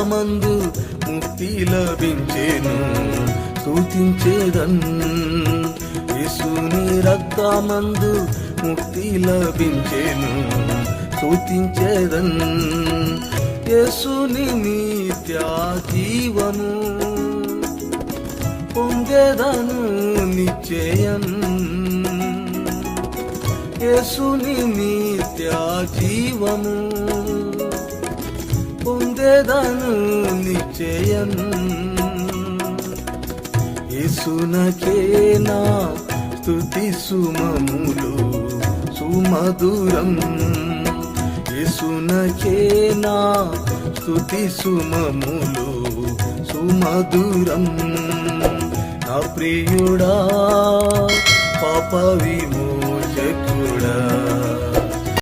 రక్తమందు ముక్తి లభించేను స్తుతించేదన్. యేసుని రక్తమందు ముక్తి లభించేను స్తుతించేదన్. యేసుని నిత్య జీవము పొందేదను నిశ్చయం. యేసుని నిత్య జీవము పొందేదను నిశ్చయం. యేసునకే నా స్తుతి సుమములు సుమధురం. యేసునకే నా స్తుతి సుమములు సుమధురం. నా ప్రియుడా పాప విమోచకుడా